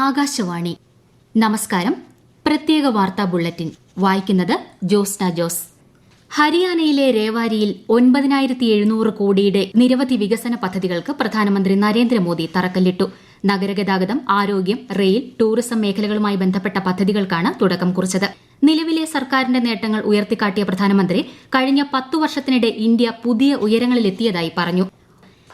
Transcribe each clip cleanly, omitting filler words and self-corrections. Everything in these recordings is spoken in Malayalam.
ആകാശവാണി. നമസ്കാരം. പ്രത്യേക വാർത്താ ബുള്ളറ്റിൻ വായിക്കുന്നത് ജോസ്ന ജോസ്. ഹരിയാനയിലെ രേവാരിയിൽ 9,700 കോടിയുടെ നിരവധി വികസന പദ്ധതികൾക്ക് പ്രധാനമന്ത്രി നരേന്ദ്രമോദി തറക്കല്ലിട്ടു. നഗരഗതാഗതം, ആരോഗ്യം, റെയിൽ, ടൂറിസം മേഖലകളുമായി ബന്ധപ്പെട്ട പദ്ധതികൾക്കാണ് തുടക്കം കുറിച്ചത്. നിലവിലെ സർക്കാരിന്റെ നേട്ടങ്ങൾ ഉയർത്തിക്കാട്ടിയ പ്രധാനമന്ത്രി കഴിഞ്ഞ 10 വർഷത്തിനിടെ ഇന്ത്യ പുതിയ ഉയരങ്ങളിലെത്തിയതായി പറഞ്ഞു.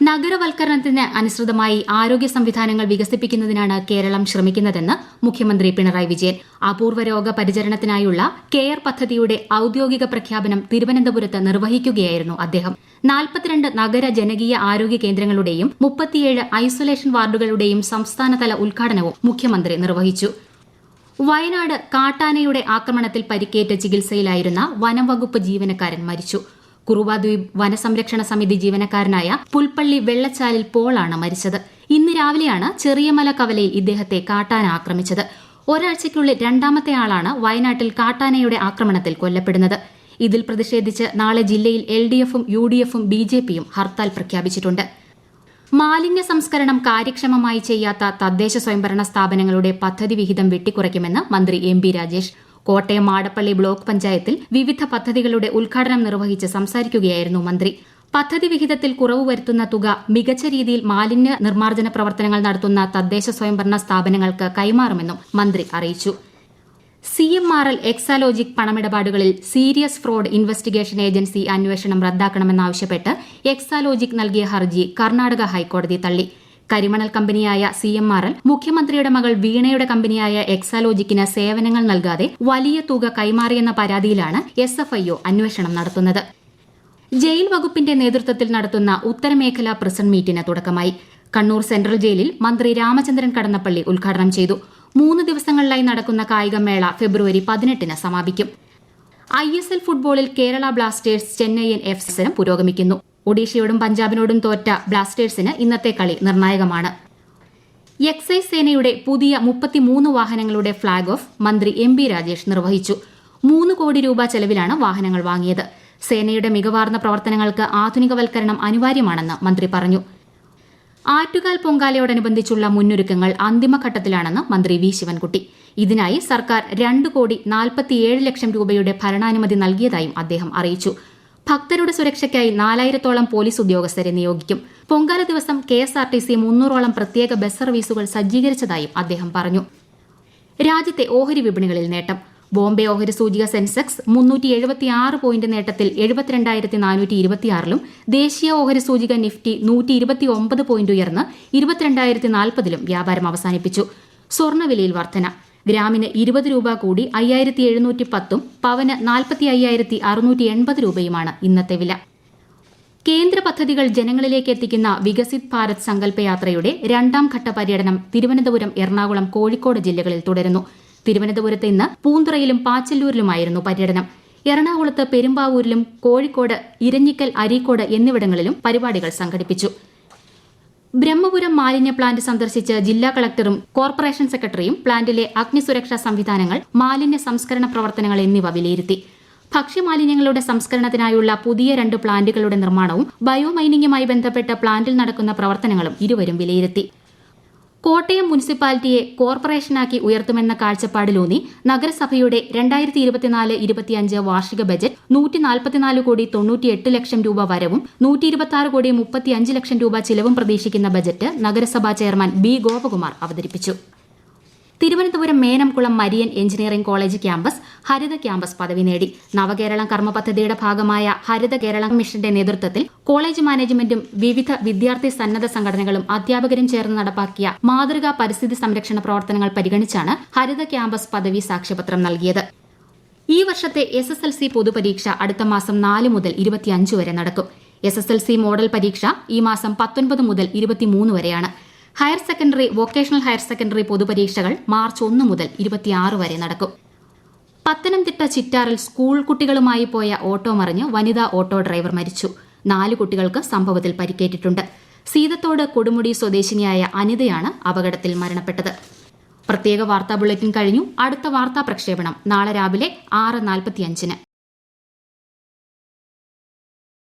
നഗരവൽക്കരണത്തിന് അനുസൃതമായി ആരോഗ്യ സംവിധാനങ്ങൾ വികസിപ്പിക്കുന്നതിനാണ് കേരളം ശ്രമിക്കുന്നതെന്ന് മുഖ്യമന്ത്രി പിണറായി വിജയൻ. അപൂർവ രോഗ പരിചരണത്തിനായുള്ള കെയർ പദ്ധതിയുടെ ഔദ്യോഗിക പ്രഖ്യാപനം തിരുവനന്തപുരത്ത് നിർവഹിക്കുകയായിരുന്നു അദ്ദേഹം. 42 നഗര ജനകീയ ആരോഗ്യ കേന്ദ്രങ്ങളുടെയും 37 ഐസൊലേഷൻ വാർഡുകളുടെയും സംസ്ഥാനതല ഉദ്ഘാടനവും മുഖ്യമന്ത്രി നിർവഹിച്ചു. വയനാട് കാട്ടാനയുടെ ആക്രമണത്തിൽ പരിക്കേറ്റ് ചികിത്സയിലായിരുന്ന വനംവകുപ്പ് ജീവനക്കാരൻ മരിച്ചു. കുറുവാദ്വീപ് വനസംരക്ഷണ സമിതി ജീവനക്കാരനായ പുൽപ്പള്ളി വെള്ളച്ചാലിൽ പോളാണ് മരിച്ചത്. ഇന്ന് രാവിലെയാണ് ചെറിയമല കവലയിൽ ഇദ്ദേഹത്തെ കാട്ടാന ആക്രമിച്ചത്. ഒരാഴ്ചയ്ക്കുള്ളിൽ രണ്ടാമത്തെ ആളാണ് വയനാട്ടിൽ കാട്ടാനയുടെ ആക്രമണത്തിൽ കൊല്ലപ്പെടുന്നത്. ഇതിൽ പ്രതിഷേധിച്ച് നാളെ ജില്ലയിൽ LDFും UDFും BJPയും ഹർത്താൽ പ്രഖ്യാപിച്ചിട്ടുണ്ട്. മാലിന്യ സംസ്കരണം കാര്യക്ഷമമായി ചെയ്യാത്ത തദ്ദേശ സ്വയംഭരണ സ്ഥാപനങ്ങളുടെ പദ്ധതി വിഹിതം വെട്ടിക്കുറയ്ക്കുമെന്ന് മന്ത്രി MB രാജേഷ്. കോട്ടയം മാടപ്പള്ളി ബ്ലോക്ക് പഞ്ചായത്തിൽ വിവിധ പദ്ധതികളുടെ ഉദ്ഘാടനം നിർവഹിച്ച് സംസാരിക്കുകയായിരുന്നു മന്ത്രി. പദ്ധതി വിഹിതത്തിൽ കുറവ് വരുത്തുന്ന തുക മികച്ച രീതിയിൽ മാലിന്യ നിർമ്മാർജ്ജന പ്രവർത്തനങ്ങൾ നടത്തുന്ന തദ്ദേശ സ്വയംഭരണ സ്ഥാപനങ്ങൾക്ക് കൈമാറുമെന്നും മന്ത്രി അറിയിച്ചു. CMRL എക്സാലോജിക് പണമിടപാടുകളിൽ സീരിയസ് ഫ്രോഡ് ഇൻവെസ്റ്റിഗേഷൻ ഏജൻസി അന്വേഷണം റദ്ദാക്കണമെന്നാവശ്യപ്പെട്ട് എക്സാലോജിക് നൽകിയ ഹർജി കർണാടക ഹൈക്കോടതി തള്ളി. കരിമണൽ കമ്പനിയായ CMRL മുഖ്യമന്ത്രിയുടെ മകൾ വീണയുടെ കമ്പനിയായ എക്സാലോജിക്കിന് സേവനങ്ങൾ നൽകാതെ വലിയ തുക കൈമാറിയെന്ന പരാതിയിലാണ് SFIO അന്വേഷണം നടത്തുന്നത്. ജയിൽ വകുപ്പിന്റെ നേതൃത്വത്തിൽ നടത്തുന്ന ഉത്തരമേഖലാ പ്രിസൺ മീറ്റിന് തുടക്കമായി. കണ്ണൂർ സെൻട്രൽ ജയിലിൽ മന്ത്രി രാമചന്ദ്രൻ കടന്നപ്പള്ളി ഉദ്ഘാടനം ചെയ്തു. 3 ദിവസങ്ങളിലായി നടക്കുന്ന കായികമേള ഫെബ്രുവരി 18-ന് സമാപിക്കും. ISL ഫുട്ബോളിൽ കേരള ബ്ലാസ്റ്റേഴ്സ് ചെന്നൈയിൻ FC പുരോഗമിക്കുന്നു. ഒഡീഷയോടും പഞ്ചാബിനോടും തോറ്റ ബ്ലാസ്റ്റേഴ്സിന് ഇന്നത്തെ കളി നിർണായകമാണ്. എക്സൈസ് സേനയുടെ പുതിയ 33 വാഹനങ്ങളുടെ ഫ്ളാഗ് ഓഫ് മന്ത്രി MB രാജേഷ് നിർവഹിച്ചു. 3 കോടി രൂപ ചെലവിലാണ് വാഹനങ്ങൾ വാങ്ങിയത്. സേനയുടെ മികവാർന്ന പ്രവർത്തനങ്ങൾക്ക് ആധുനികവൽക്കരണം അനിവാര്യമാണെന്ന് മന്ത്രി പറഞ്ഞു. ആറ്റുകാൽ പൊങ്കാലയോടനുബന്ധിച്ചുള്ള മുന്നൊരുക്കങ്ങൾ അന്തിമഘട്ടത്തിലാണെന്ന് മന്ത്രി V ശിവൻകുട്ടി. ഇതിനായി സർക്കാർ 2,47 ലക്ഷം രൂപയുടെ ഭരണാനുമതി നൽകിയതായും അദ്ദേഹം അറിയിച്ചു. ഭക്തരുടെ സുരക്ഷയ്ക്കായി 4,000-ഓളം പോലീസ് ഉദ്യോഗസ്ഥരെ നിയോഗിക്കും. പൊങ്കാല ദിവസം KSRTC 300-ഓളം പ്രത്യേക ബസ് സർവീസുകൾ സജ്ജീകരിച്ചതായും അദ്ദേഹം പറഞ്ഞു. രാജ്യത്തെ ഓഹരി വിപണികളിൽ നേട്ടം. ബോംബെ ഓഹരി സൂചിക സെൻസെക്സ് 376 പോയിന്റ് നേട്ടത്തിൽ 72,426-ലും ദേശീയ ഓഹരി സൂചിക നിഫ്റ്റി 129 പോയിന്റ് ഉയർന്ന് 22,040-ലും വ്യാപാരം അവസാനിപ്പിച്ചു. സ്വർണ്ണവിലയിൽ വർധന. ഗ്രാമിന് 20 രൂപ കൂടി 5,710-ഉം പവന് 45,680 രൂപയുമാണ് ഇന്നത്തെ വില. കേന്ദ്ര പദ്ധതികൾ ജനങ്ങളിലേക്ക് എത്തിക്കുന്ന വികസിത് ഭാരത് സങ്കല്പയാത്രയുടെ 2ാം ഘട്ട പര്യടനം തിരുവനന്തപുരം, എറണാകുളം, കോഴിക്കോട് ജില്ലകളിൽ തുടരുന്നു. തിരുവനന്തപുരത്ത് ഇന്ന് പൂന്തുറയിലും പാച്ചല്ലൂരിലുമായിരുന്നു പര്യടനം. എറണാകുളത്ത് പെരുമ്പാവൂരിലും കോഴിക്കോട് ഇരഞ്ഞിക്കൽ, അരീക്കോട് എന്നിവിടങ്ങളിലും പരിപാടികൾ സംഘടിപ്പിച്ചു. ബ്രഹ്മപുരം മാലിന്യ പ്ലാന്റ് സന്ദർശിച്ച് ജില്ലാ കളക്ടറും കോർപ്പറേഷൻ സെക്രട്ടറിയും പ്ലാന്റിലെ അഗ്നിസുരക്ഷാ സംവിധാനങ്ങൾ, മാലിന്യ സംസ്കരണ പ്രവർത്തനങ്ങൾ എന്നിവ വിലയിരുത്തി. ഭക്ഷ്യമാലിന്യങ്ങളുടെ സംസ്കരണത്തിനായുള്ള പുതിയ 2 പ്ലാന്റുകളുടെ നിർമ്മാണവും ബയോമൈനിംഗുമായി ബന്ധപ്പെട്ട് പ്ലാന്റിൽ നടക്കുന്ന പ്രവർത്തനങ്ങളും ഇരുവരും വിലയിരുത്തി. കോട്ടയം മുനിസിപ്പാലിറ്റിയെ കോർപ്പറേഷനാക്കി ഉയർത്തുമെന്ന കാഴ്ചപ്പാടിലൂന്നി നഗരസഭയുടെ 2024-25 വാർഷിക ബജറ്റ് 144 കോടി 98 ലക്ഷം രൂപ വരവും 126 കോടി 35 ലക്ഷം രൂപ ചിലവും പ്രതീക്ഷിക്കുന്ന ബജറ്റ് നഗരസഭാ ചെയർമാൻ B ഗോപകുമാർ അവതരിപ്പിച്ചു. Thiruvananthapuram Menamkulam Marian engineering college campus ഹരിത ക്യാമ്പസ് പദവി നേടി. നവകേരളം കർമ്മ പദ്ധതിയുടെ ഭാഗമായ ഹരിത കേരളം മിഷന്റെ നേതൃത്വത്തിൽ കോളേജ് മാനേജ്മെന്റും വിവിധ വിദ്യാർത്ഥി സന്നദ്ധ സംഘടനകളും അധ്യാപകരും ചേർന്ന് നടപ്പാക്കിയ മാതൃകാ പരിസ്ഥിതി സംരക്ഷണ പ്രവർത്തനങ്ങൾ പരിഗണിച്ചാണ് ഹരിത ക്യാമ്പസ് പദവി സാക്ഷ്യപത്രം നൽകിയത്. ഈ വർഷത്തെ SSLC പൊതുപരീക്ഷ അടുത്ത മാസം 4 മുതൽ 25 വരെ നടക്കും. SSLC മോഡൽ പരീക്ഷ ഈ മാസം 19 മുതൽ 23 വരെയാണ്. Higher secondary, vocational higher secondary പൊതുപരീക്ഷകൾ മാർച്ച് 1 മുതൽ 26 വരെ നടക്കും. പത്തനംതിട്ട ചിറ്റാറിൽ സ്കൂൾ കുട്ടികളുമായി പോയ ഓട്ടോ മറിഞ്ഞ് വനിതാ ഓട്ടോ ഡ്രൈവർ മരിച്ചു. 4 കുട്ടികൾക്ക് സംഭവത്തിൽ പരിക്കേറ്റിട്ടുണ്ട്. സീതത്തോട് കൊടുമുടി സ്വദേശിനിയായ അനിതയാണ് അപകടത്തിൽ മരണപ്പെട്ടത്. പ്രത്യേക വാർത്താ ബുള്ളറ്റിൻ കഴിഞ്ഞു. അടുത്ത വാർത്താ പ്രക്ഷേപണം നാളെ രാവിലെ 6:45-ന്.